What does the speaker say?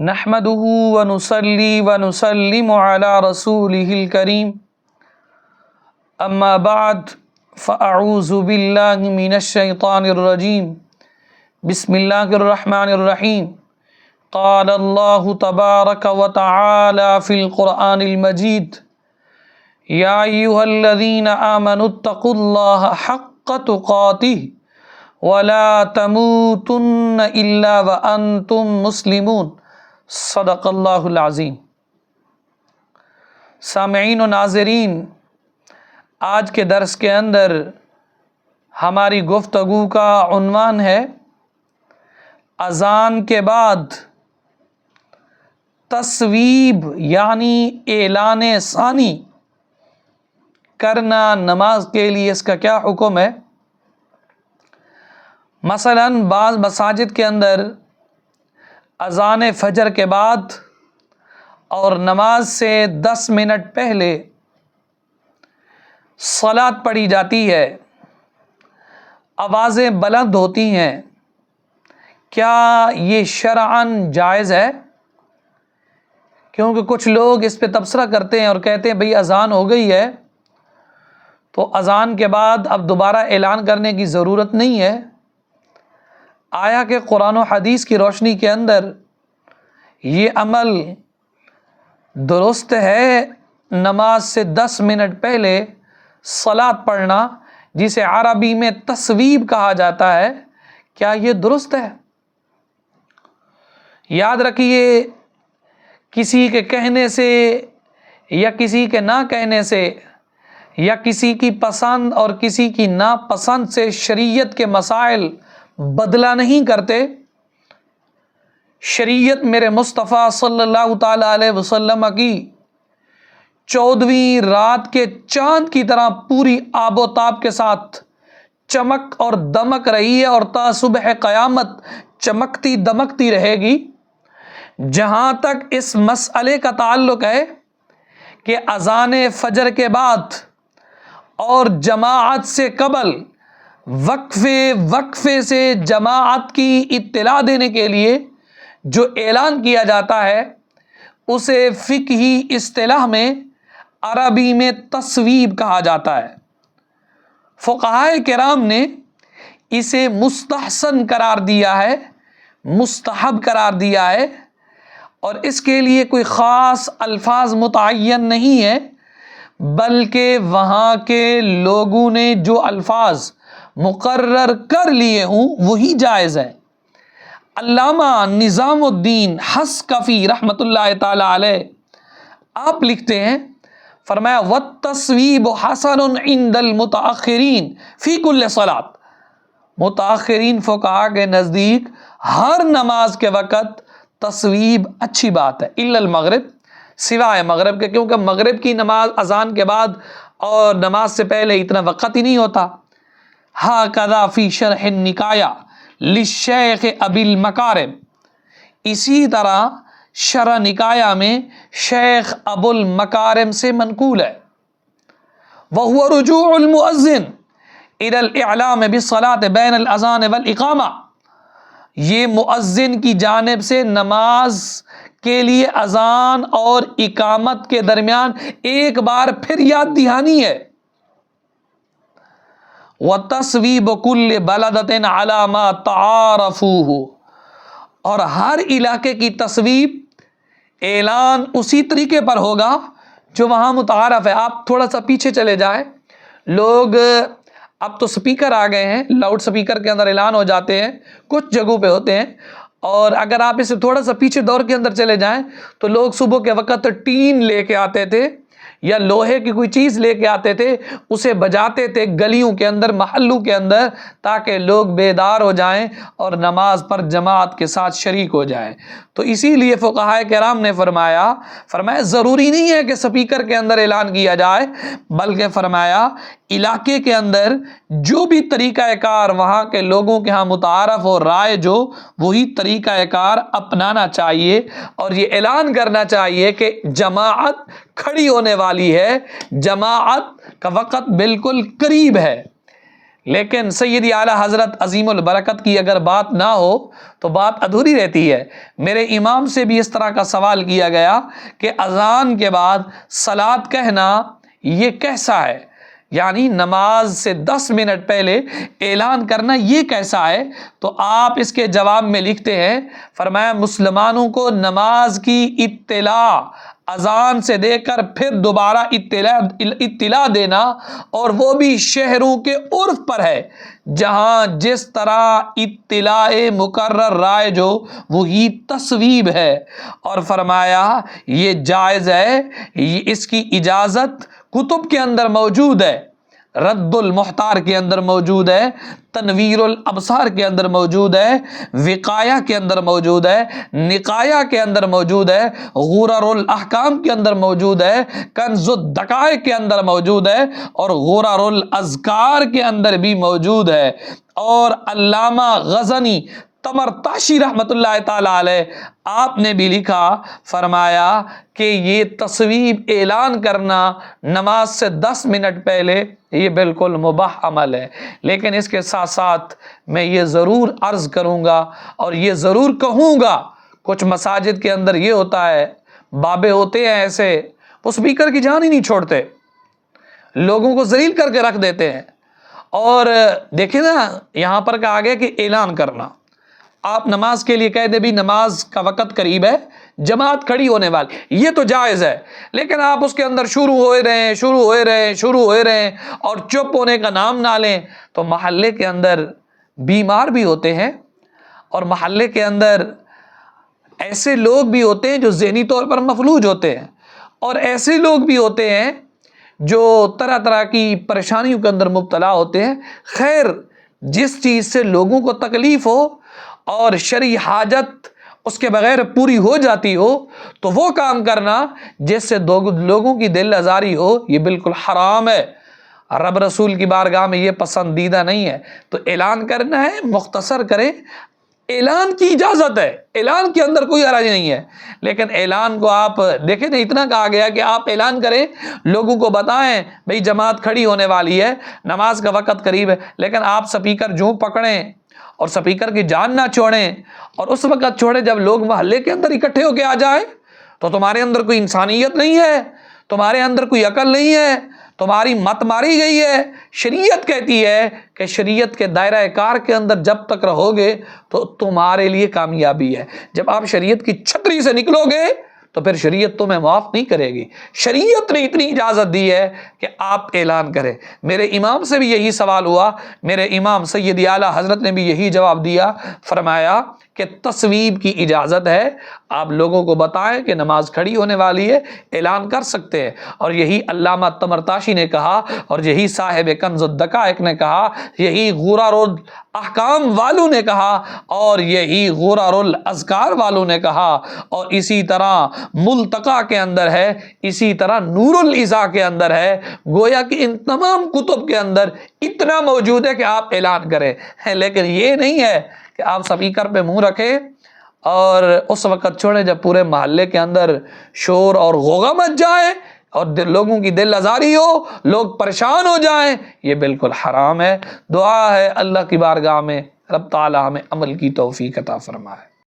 نحمده ونصلي ونسلم على رسوله الكريم اما بعد فاعوذ بالله من الشيطان الرجيم بسم الله الرحمن الرحيم قال الله تبارك وتعالى في القرآن المجيد يا أيها الذين آمنوا اتقوا الله حق تقاته ولا تموتن إلا وأنتم مسلمون صدق اللہ العظیم۔ سامعین و ناظرین، آج کے درس کے اندر ہماری گفتگو کا عنوان ہے اذان کے بعد تصویب یعنی اعلان ثانی کرنا نماز کے لیے، اس کا کیا حکم ہے۔ مثلاً بعض مساجد کے اندر اذان فجر کے بعد اور نماز سے 10 منٹ پہلے صلاۃ پڑھی جاتی ہے، آوازیں بلند ہوتی ہیں، کیا یہ شرعاً جائز ہے؟ کیونکہ کچھ لوگ اس پہ تبصرہ کرتے ہیں اور کہتے ہیں بھئی اذان ہو گئی ہے تو اذان کے بعد اب دوبارہ اعلان کرنے کی ضرورت نہیں ہے۔ آیا کہ قرآن و حدیث کی روشنی کے اندر یہ عمل درست ہے؟ نماز سے 10 منٹ پہلے صلاۃ پڑھنا، جسے عربی میں تصویب کہا جاتا ہے، کیا یہ درست ہے؟ یاد رکھیے، کسی کے کہنے سے یا کسی کے نہ کہنے سے یا کسی کی پسند اور کسی کی ناپسند سے شریعت کے مسائل بدلا نہیں کرتے۔ شریعت میرے مصطفیٰ صلی اللہ تعالیٰ علیہ وسلم کی 14ویں رات کے چاند کی طرح پوری آب و تاب کے ساتھ چمک اور دمک رہی ہے اور تا صبح قیامت چمکتی دمکتی رہے گی۔ جہاں تک اس مسئلے کا تعلق ہے کہ اذان فجر کے بعد اور جماعت سے قبل وقفے سے جماعت کی اطلاع دینے کے لیے جو اعلان کیا جاتا ہے، اسے فقہی اصطلاح میں عربی میں تصویب کہا جاتا ہے۔ فقہائے کرام نے اسے مستحسن قرار دیا ہے، مستحب قرار دیا ہے، اور اس کے لیے کوئی خاص الفاظ متعین نہیں ہے، بلکہ وہاں کے لوگوں نے جو الفاظ مقرر کر لیے ہوں وہی جائز ہے۔ علامہ نظام الدین حصکفی رحمۃ اللہ تعالی علیہ آپ لکھتے ہیں، فرمایا وَالتَّصْوِيبُ حَسَنٌ عِنْدَ الْمُتَأَخِّرِينَ فِي كُلِّ صَلَاةٍ۔ متأخرین فقہا کے نزدیک ہر نماز کے وقت تصویب اچھی بات ہے، الا المغرب، سوائے مغرب کے، کیونکہ مغرب کی نماز اذان کے بعد اور نماز سے پہلے اتنا وقت ہی نہیں ہوتا۔ ہاکذا فی شرح النکایہ للشیخ ابی المکارم، اسی طرح شرح نکایہ میں شیخ ابو المکارم سے منقول ہے۔ وہو رجوع المؤذن الی الاعلام بالصلاۃ بین الاذان والاقامہ، یہ مؤذن کی جانب سے نماز کے لیے اذان اور اقامت کے درمیان ایک بار پھر یاد دہانی ہے۔ وَتَصْوِيبُ كُلِّ بَلَدَةٍ عَلَى مَا تَعَارَفُوهُ، اور ہر علاقے کی تصویب اعلان اسی طریقے پر ہوگا جو وہاں متعارف ہے۔ آپ تھوڑا سا پیچھے چلے جائیں، لوگ اب تو سپیکر آ گئے ہیں، لاؤڈ سپیکر کے اندر اعلان ہو جاتے ہیں، کچھ جگہوں پہ ہوتے ہیں، اور اگر آپ اسے تھوڑا سا پیچھے دور کے اندر چلے جائیں تو لوگ صبح کے وقت ٹین لے کے آتے تھے یا لوہے کی کوئی چیز لے کے آتے تھے، اسے بجاتے تھے گلیوں کے اندر، محلوں کے اندر، تاکہ لوگ بیدار ہو جائیں اور نماز پر جماعت کے ساتھ شریک ہو جائیں۔ تو اسی لیے فقہائے کرام نے فرمایا ضروری نہیں ہے کہ سپیکر کے اندر اعلان کیا جائے، بلکہ فرمایا علاقے کے اندر جو بھی طریقہ کار وہاں کے لوگوں کے ہاں متعارف ہو، رائج ہو، وہی طریقہ کار اپنانا چاہیے، اور یہ اعلان کرنا چاہیے کہ جماعت کھڑی ہونے والی ہے، جماعت کا وقت بالکل قریب ہے۔ لیکن سیدی اعلیٰ حضرت عظیم البرکت کی اگر بات نہ ہو تو بات ادھوری رہتی ہے۔ میرے امام سے بھی اس طرح کا سوال کیا گیا کہ اذان کے بعد صلاۃ کہنا یہ کیسا ہے، یعنی نماز سے 10 منٹ پہلے اعلان کرنا یہ کیسا ہے؟ تو آپ اس کے جواب میں لکھتے ہیں، فرمایا مسلمانوں کو نماز کی اطلاع اذان سے دے کر پھر دوبارہ اطلاع دینا، اور وہ بھی شہروں کے عرف پر ہے جہاں جس طرح اطلاع مقرر رائج ہو وہی تصویب ہے۔ اور فرمایا یہ جائز ہے، اس کی اجازت کتب کے اندر موجود ہے، رد المحتار کے اندر موجود ہے، تنویر الابصار کے اندر موجود ہے، وقایہ کے اندر موجود ہے، نقایہ کے اندر موجود ہے، غرر الاحکام کے اندر موجود ہے، کنز الدقائق کے اندر موجود ہے، اور غرر الاذکار کے اندر بھی موجود ہے۔ اور علامہ غزنی طمرطاشی رحمۃ اللہ تعالی علیہ آپ نے بھی لکھا، فرمایا کہ یہ تصویب اعلان کرنا نماز سے 10 منٹ پہلے یہ بالکل مباح عمل ہے۔ لیکن اس کے ساتھ ساتھ میں یہ ضرور عرض کروں گا اور یہ ضرور کہوں گا، کچھ مساجد کے اندر یہ ہوتا ہے، بابے ہوتے ہیں ایسے، وہ اسپیکر کی جان ہی نہیں چھوڑتے، لوگوں کو ذلیل کر کے رکھ دیتے ہیں۔ اور دیکھیں نا یہاں پر کہا گیا کہ اعلان کرنا، آپ نماز کے لیے کہہ دیں بھی نماز کا وقت قریب ہے، جماعت کھڑی ہونے والی، یہ تو جائز ہے، لیکن آپ اس کے اندر شروع ہوئے رہیں اور چپ ہونے کا نام نہ لیں، تو محلے کے اندر بیمار بھی ہوتے ہیں، اور محلے کے اندر ایسے لوگ بھی ہوتے ہیں جو ذہنی طور پر مفلوج ہوتے ہیں، اور ایسے لوگ بھی ہوتے ہیں جو طرح طرح کی پریشانیوں کے اندر مبتلا ہوتے ہیں۔ خیر، جس چیز سے لوگوں کو تکلیف ہو اور شرعی حاجت اس کے بغیر پوری ہو جاتی ہو، تو وہ کام کرنا جس سے لوگوں کی دل آزاری ہو، یہ بالکل حرام ہے، رب رسول کی بارگاہ میں یہ پسندیدہ نہیں ہے۔ تو اعلان کرنا ہے، مختصر کریں، اعلان کی اجازت ہے، اعلان کے اندر کوئی حرج نہیں ہے، لیکن اعلان کو آپ دیکھیں نا، اتنا کہا گیا کہ آپ اعلان کریں، لوگوں کو بتائیں بھئی جماعت کھڑی ہونے والی ہے، نماز کا وقت قریب ہے، لیکن آپ سپیکر جو پکڑیں اور سپیکر کی جان نہ چھوڑیں، اور اس وقت چھوڑیں جب لوگ محلے کے اندر اکٹھے ہو کے آ جائیں، تو تمہارے اندر کوئی انسانیت نہیں ہے، تمہارے اندر کوئی عقل نہیں ہے، تمہاری مت ماری گئی ہے۔ شریعت کہتی ہے کہ شریعت کے دائرہ کار کے اندر جب تک رہو گے تو تمہارے لیے کامیابی ہے، جب آپ شریعت کی چھتری سے نکلو گے تو پھر شریعت تمہیں معاف نہیں کرے گی۔ شریعت نے اتنی اجازت دی ہے کہ آپ اعلان کریں۔ میرے امام سے بھی یہی سوال ہوا، میرے امام سیدی اعلیٰ حضرت نے بھی یہی جواب دیا، فرمایا کہ تصویب کی اجازت ہے، آپ لوگوں کو بتائیں کہ نماز کھڑی ہونے والی ہے، اعلان کر سکتے ہیں۔ اور یہی علامہ طمرطاشی نے کہا، اور یہی صاحب کنز الدقائق نے کہا، یہی غرر الاحکام والوں نے کہا، اور یہی غرر الاذکار والوں نے کہا، اور اسی طرح ملتقا کے اندر ہے، اسی طرح نور الازا کے اندر ہے، گویا کہ ان تمام کتب کے اندر اتنا موجود ہے کہ آپ اعلان کریں۔ لیکن یہ نہیں ہے کہ آپ سپیکر پہ منہ رکھیں اور اس وقت چھوڑیں جب پورے محلے کے اندر شور اور غوغا مچ جائے اور لوگوں کی دل آزاری ہو، لوگ پریشان ہو جائیں، یہ بالکل حرام ہے۔ دعا ہے اللہ کی بارگاہ میں رب تعالی ہمیں عمل کی توفیق عطا فرمائے۔